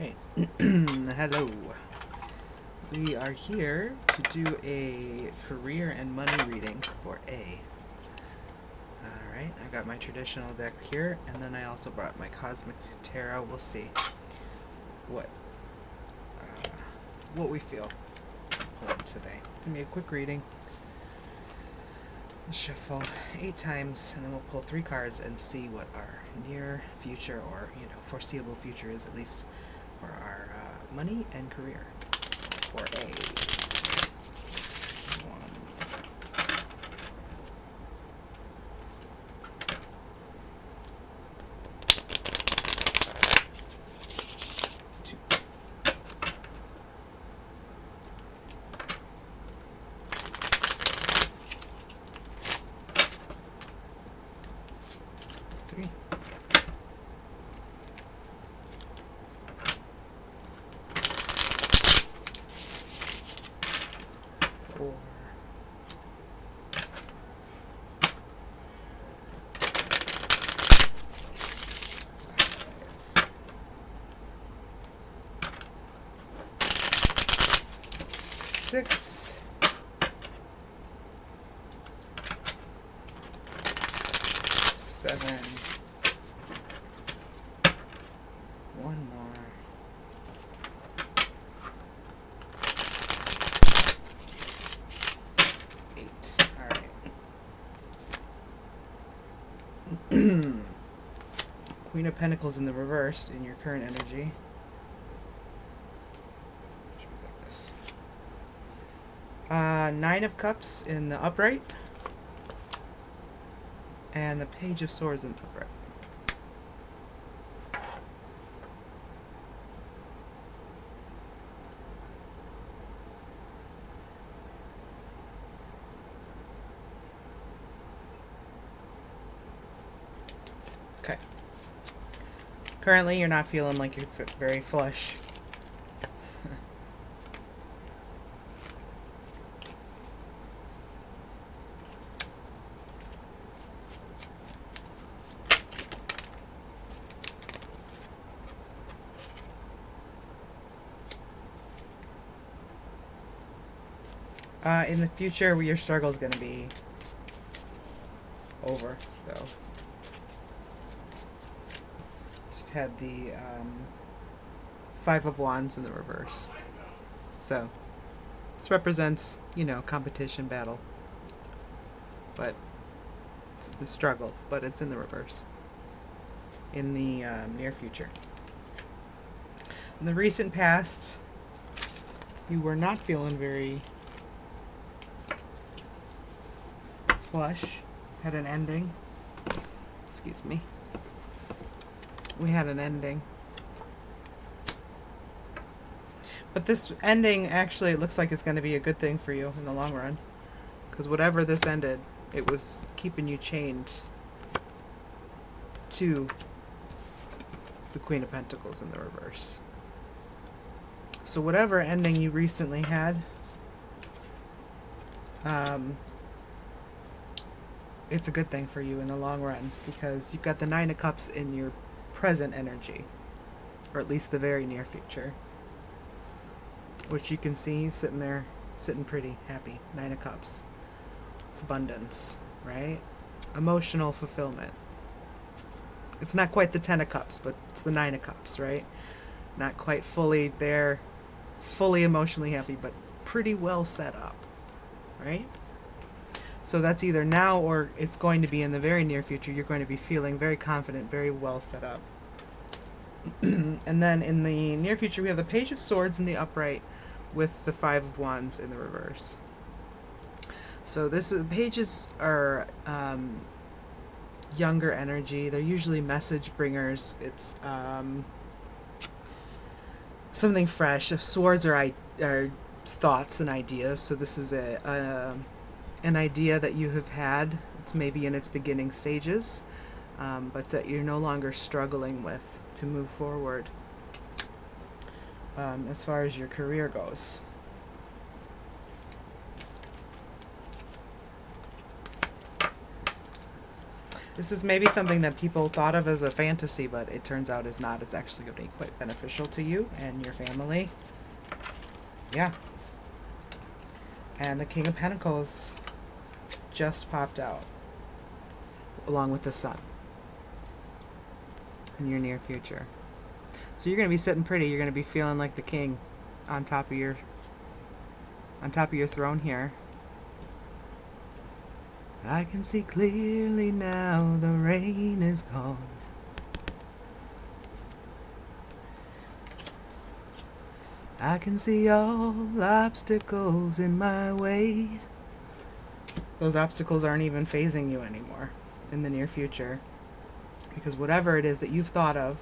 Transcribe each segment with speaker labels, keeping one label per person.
Speaker 1: Alright. Hello. We are here to do a career and money reading for A. Alright, I got my traditional deck here, and then I also brought my Cosmic Tarot. We'll see what we feel pulling today. Give me a quick reading. Shuffle 8 times, and then we'll pull 3 cards and see what our near future or foreseeable future is, at least for our money and career for A. 1, 2, 3, 4, 6, 7, 1 more, 8. Alright. Queen of Pentacles in the reverse in your current energy. This. 9 of Cups in the upright. And the Page of Swords in the upright. Okay. Currently, you're not feeling like you're very flush. In the future, your struggle is going to be over, though. Just had the 5 of Wands in the reverse. So, this represents, competition, battle. But, it's the struggle, but it's in the reverse. In the near future. In the recent past, you were not feeling very flush. Had an ending. Excuse me. We had an ending. But this ending, actually, it looks like it's going to be a good thing for you in the long run. Because whatever this ended, it was keeping you chained to the Queen of Pentacles in the reverse. So whatever ending you recently had, it's a good thing for you in the long run, because you've got the 9 of Cups in your present energy, or at least the very near future, which you can see he's sitting there, sitting pretty happy. 9 of Cups. It's abundance, right? Emotional fulfillment. It's not quite the 10 of Cups, but it's the 9 of Cups, right? Not quite fully there, fully emotionally happy, but pretty well set up, right? So that's either now or it's going to be in the very near future. You're going to be feeling very confident, very well set up. And then in the near future, we have the Page of Swords in the upright with the 5 of Wands in the reverse. So pages are younger energy. They're usually message bringers. It's something fresh. Swords are thoughts and ideas. So this is an idea that you have had. It's maybe in its beginning stages, but that you're no longer struggling with to move forward as far as your career goes. This is maybe something that people thought of as a fantasy, but it turns out is not. It's actually going to be quite beneficial to you and your family. Yeah. And the King of Pentacles just popped out, along with the Sun, in your near future. So you're going to be sitting pretty. You're going to be feeling like the king on top of your throne here. I can see clearly now, the rain is gone. I can see all obstacles in my way. Those obstacles aren't even phasing you anymore in the near future. Because whatever it is that you've thought of,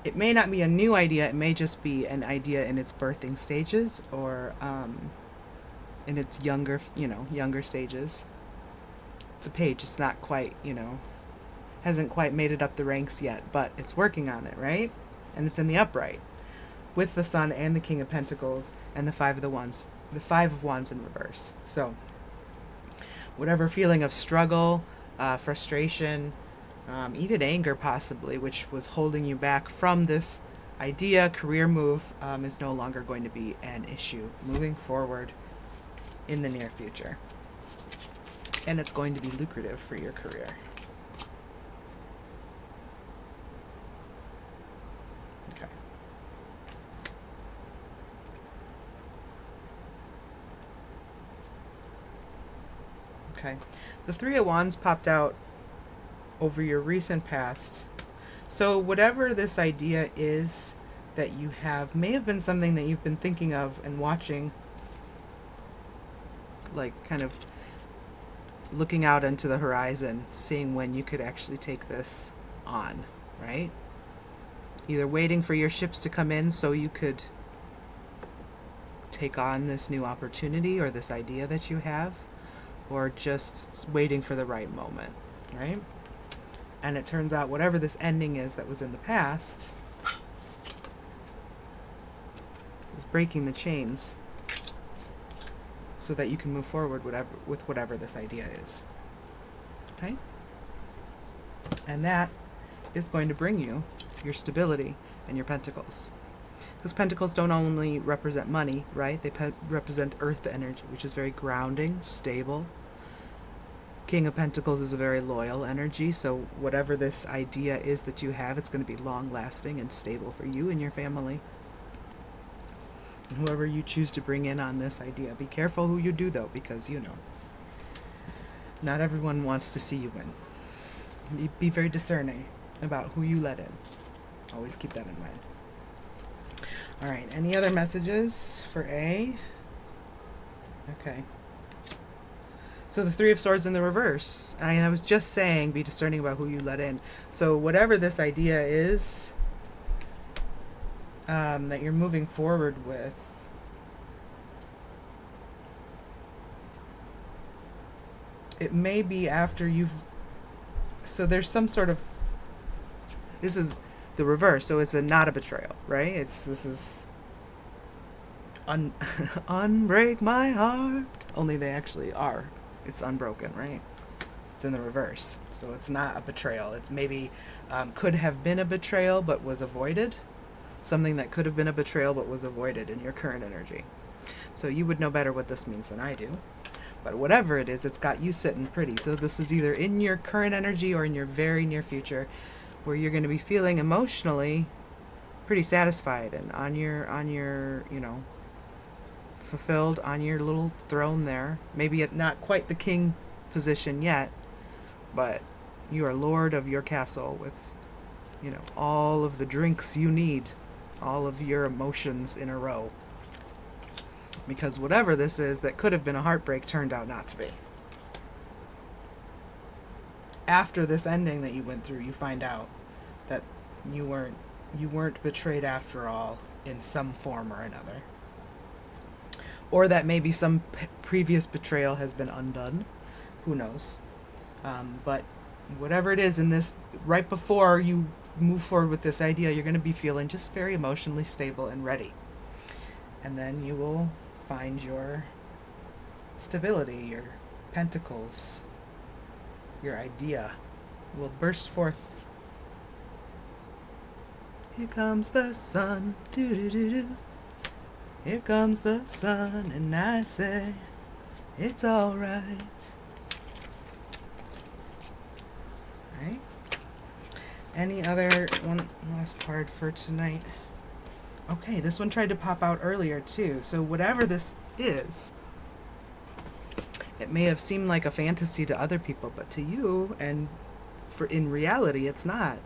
Speaker 1: it may not be a new idea, it may just be an idea in its birthing stages, or in its younger stages. It's a page, it's not quite, hasn't quite made it up the ranks yet, but it's working on it, right? And it's in the upright, with the Sun and the King of Pentacles and the Five of Wands in reverse. So whatever feeling of struggle, frustration, even anger possibly, which was holding you back from this idea, career move, is no longer going to be an issue moving forward in the near future. And it's going to be lucrative for your career. Okay. Okay. The Three of Wands popped out over your recent past. So whatever this idea is that you have may have been something that you've been thinking of and watching, like kind of looking out into the horizon, seeing when you could actually take this on, right? Either waiting for your ships to come in so you could take on this new opportunity or this idea that you have, or just waiting for the right moment, right? And it turns out whatever this ending is that was in the past is breaking the chains so that you can move forward with whatever this idea is. Okay? And that is going to bring you your stability and your pentacles. Because pentacles don't only represent money, right? They represent earth energy, which is very grounding, stable. King of Pentacles is a very loyal energy, so whatever this idea is that you have, it's going to be long-lasting and stable for you and your family. And whoever you choose to bring in on this idea, be careful who you do, though, because, not everyone wants to see you win. Be very discerning about who you let in. Always keep that in mind. All right, any other messages for A? Okay. So the Three of Swords in the reverse. I was just saying, be discerning about who you let in. So whatever this idea is that you're moving forward with, it may be after you've... So there's some sort of... This is the reverse, so it's not a betrayal, right? This is... Unbreak my heart. Only they actually are. It's unbroken, right? It's in the reverse. So it's not a betrayal. It's maybe could have been a betrayal but was avoided. Something that could have been a betrayal but was avoided in your current energy. So you would know better what this means than I do. But whatever it is, it's got you sitting pretty. So this is either in your current energy or in your very near future, where you're going to be feeling emotionally pretty satisfied and on your fulfilled on your little throne there. Maybe not quite the king position yet, but you are lord of your castle with, all of the drinks you need, all of your emotions in a row. Because whatever this is that could have been a heartbreak turned out not to be. After this ending that you went through, you find out that you weren't betrayed after all in some form or another. Or that maybe some previous betrayal has been undone. Who knows? But whatever it is in this, right before you move forward with this idea, you're going to be feeling just very emotionally stable and ready. And then you will find your stability, your pentacles, your idea will burst forth. Here comes the sun, doo-doo-doo-doo. Here comes the sun, and I say, it's alright. Right? Any other one last card for tonight? Okay, this one tried to pop out earlier too. So whatever this is, it may have seemed like a fantasy to other people, but to you and in reality, it's not.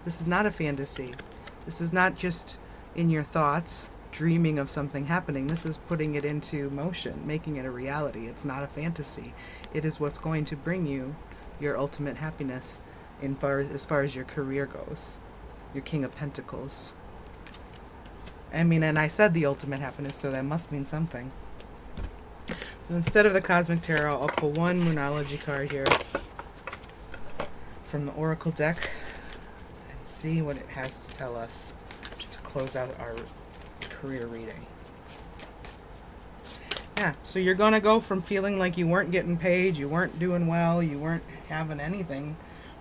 Speaker 1: This is not a fantasy. This is not just in your thoughts dreaming of something happening. This is putting it into motion, making it a reality. It's not a fantasy. It is what's going to bring you your ultimate happiness as far as your career goes. Your King of Pentacles. I mean, and I said the ultimate happiness, so that must mean something. So instead of the Cosmic Tarot, I'll pull one Moonology card here from the Oracle deck and see what it has to tell us to close out our career reading. Yeah, so you're going to go from feeling like you weren't getting paid, you weren't doing well, you weren't having anything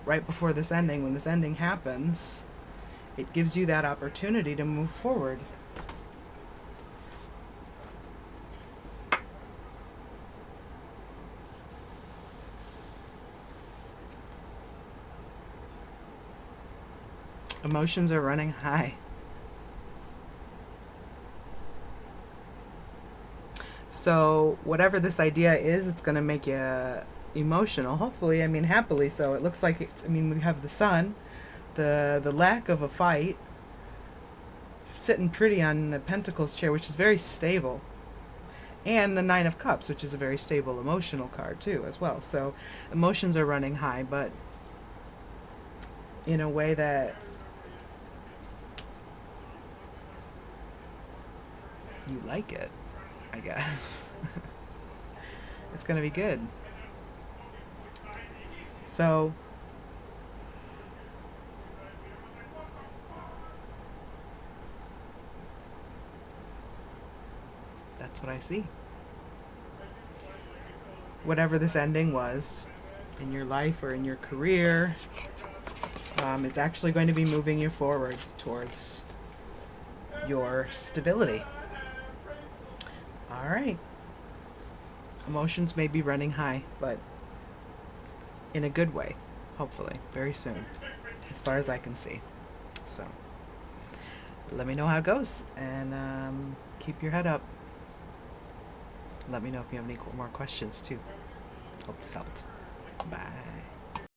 Speaker 1: right before this ending. When this ending happens, it gives you that opportunity to move forward. Emotions are running high. So whatever this idea is, it's going to make you emotional, hopefully. I mean, happily so. It looks like it's, I mean, we have the sun, the lack of a fight, sitting pretty on the Pentacles chair, which is very stable, and the Nine of Cups, which is a very stable emotional card too as well. So emotions are running high, but in a way that you like it, I guess. It's going to be good. So that's what I see. Whatever this ending was in your life or in your career, is actually going to be moving you forward towards your stability. All right. Emotions may be running high, but in a good way, hopefully, very soon, as far as I can see. So, let me know how it goes, and keep your head up. Let me know if you have any more questions, too. Hope this helped. Bye.